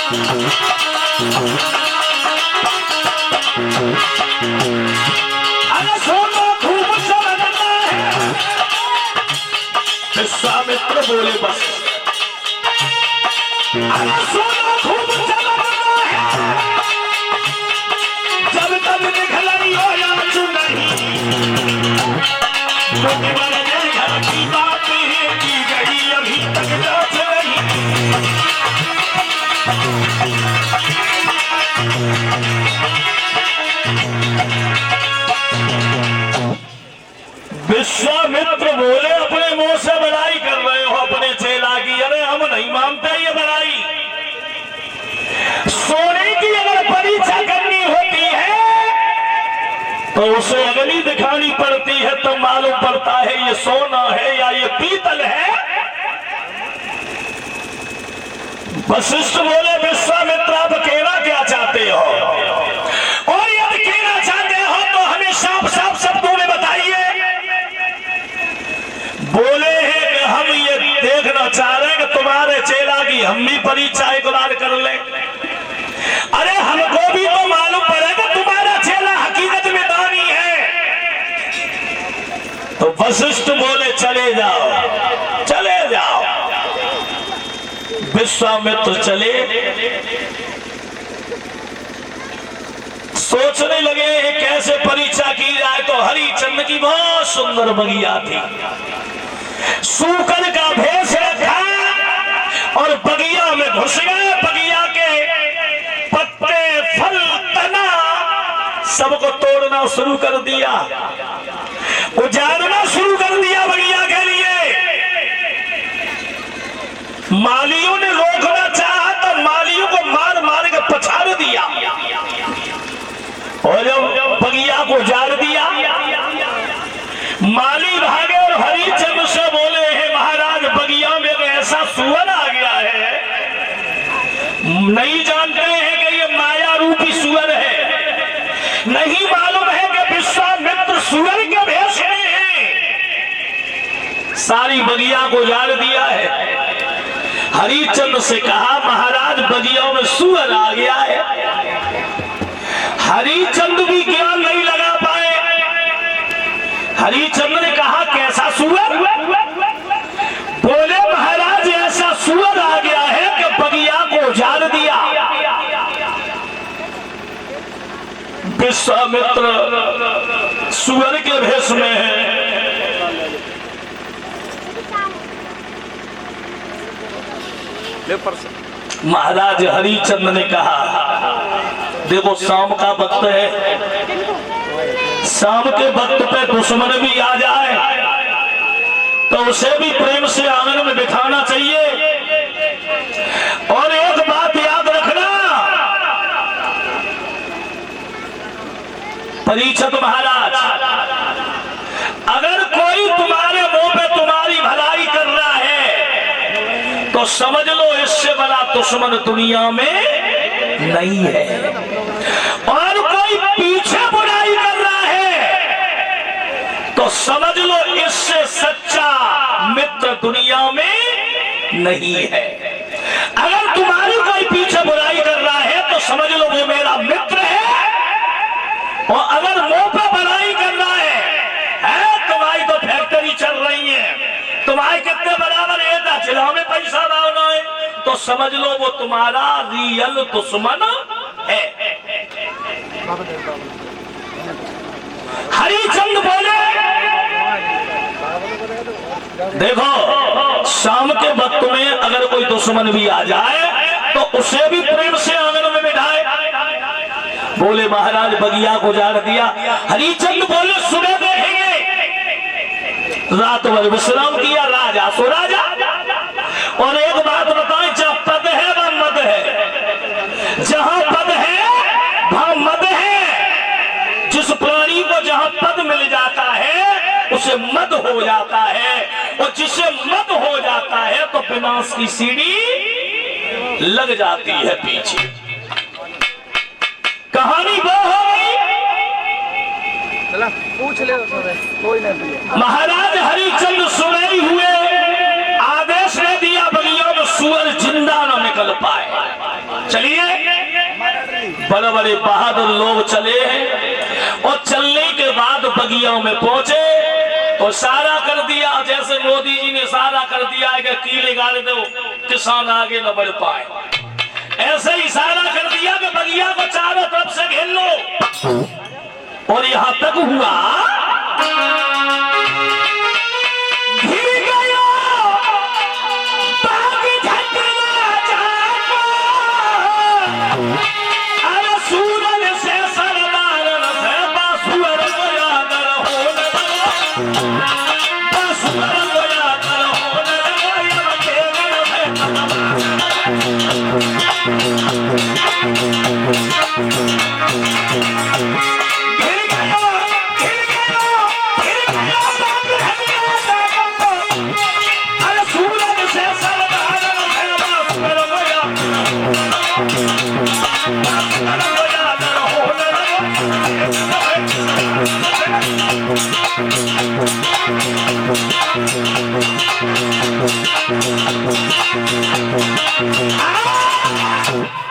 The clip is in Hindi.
अरे सोना खूब समझना है। विश्वामित्र बोले बस। अरे सोना खूब समझना है। जब तक दिखलाई हो या चुनरी, घर की बातें की गई अभी तक जांच नहीं। विश्वामित्र बोले अपने मुंह से बड़ाई कर रहे हो अपने चेला की। अरे हम नहीं मानते ये बड़ाई। सोने की अगर परीक्षा करनी होती है तो उसे अग्नि दिखानी पड़ती है, तो मालूम पड़ता है ये सोना है या ये पीतल है। वशिष्ठ बोले विश्वामित्र आप कहना क्या चाहते हो, और यदि कहना चाहते हो तो हमें साफ साफ शब्दों में बताइए। बोले हैं कि हम ये देखना चाह रहे हैं कि तुम्हारे चेला की हम भी परीक्षा एक बार कर ले। अरे हमको भी तो मालूम पड़ेगा तुम्हारा चेला हकीकत में दानी है। तो वशिष्ठ बोले चले जाओ चले जाओ। विश्वामित्र चले, सोचने लगे कैसे परीक्षा की जाए। तो हरिचंद्र की बहुत सुंदर बगिया थी, सूकर का भेष रखा और बगिया में घुस गए। बगिया के पत्ते फल तना सबको तोड़ना शुरू कर दिया, उजाड़ना शुरू कर दिया बगिया के लिए। मालियों ने रोकना चाहा तो मालियों को मार मार के पछाड़ दिया, और जब बगिया को उजाड़ दिया माली भागे और हरिचंद्र से बोले हैं महाराज बगिया में ऐसा सुअर आ गया है, नहीं जानते हैं कि ये माया रूपी सुअर है, नहीं मालूम है कि विश्वामित्र सुअर के भेष में है। सारी बगिया को उजाड़ दिया है। हरिचंद्र से कहा महाराज बगिया में सुअर आ गया है। हरिचंद्र भी ज्ञान नहीं लगा पाए। हरिचंद्र ने कहा कैसा सुअर? बोले महाराज ऐसा सुअर आ गया है कि बगिया को उजाड़ दिया। विश्वामित्र सुअर के भेष में है। महाराज हरिचंद्र ने कहा देखो शाम का वक्त है, शाम के वक्त पे दुश्मन भी आ जाए तो उसे भी प्रेम से आंगन में बिठाना चाहिए। और एक बात याद रखना परीक्षित महाराज, अगर कोई तुम्हारे मुंह पे तुम्हारी भलाई कर रहा है तो समझ लो इससे बड़ा दुश्मन दुनिया में नहीं है। और कोई पीछे बुराई कर रहा है तो समझ लो इससे सच्चा मित्र दुनिया में नहीं है। अगर तुम्हारी कोई पीछे बुराई कर रहा है तो समझ लो वो मेरा मित्र है। और अगर मुंह पे बुराई कर रहा है तुम्हारी तो फैक्ट्री चल रही है, तुम्हारे कितने बराबर है जिला में पैसा लाना है, तो समझ लो वो तुम्हारा रियल दुश्मन है। हरिचंद्र बोले देखो शाम के वक्त में अगर कोई दुश्मन भी आ जाए तो उसे भी प्रेम से आंगन में बिठाए। बोले महाराज बगिया को उजाड़ दिया। हरिचंद्र बोले सुबह देखेंगे। रात भर विश्राम किया राजा सो राजा। और एक बात बताएं, जहाँ पद है वह मद है, जहाँ पद है वहाँ मद है। जिस प्राणी को जहाँ पद मिल जाता है उसे मद हो जाता है, और जिसे मद हो जाता है तो विनाश की सीढ़ी लग जाती है पीछे। कहानी वो हो गई। पूछ ले कोई नहीं। महाराज हरिचंद्र सुबह हुए आदेश ने दिया बगिया में सुअर जिंदा न निकल पाए। चलिए, बड़े बड़े बहादुर लोग चले हैं और चलने के बाद बगियों में पहुंचे तो इशारा कर दिया, जैसे मोदी जी ने इशारा कर दिया है कि कीले गाड़ दो किसान आगे न बढ़ पाए, ऐसे इशारा कर दिया कि बगिया को चारों तरफ से घेर लो। और यहां तक हुआ Ah!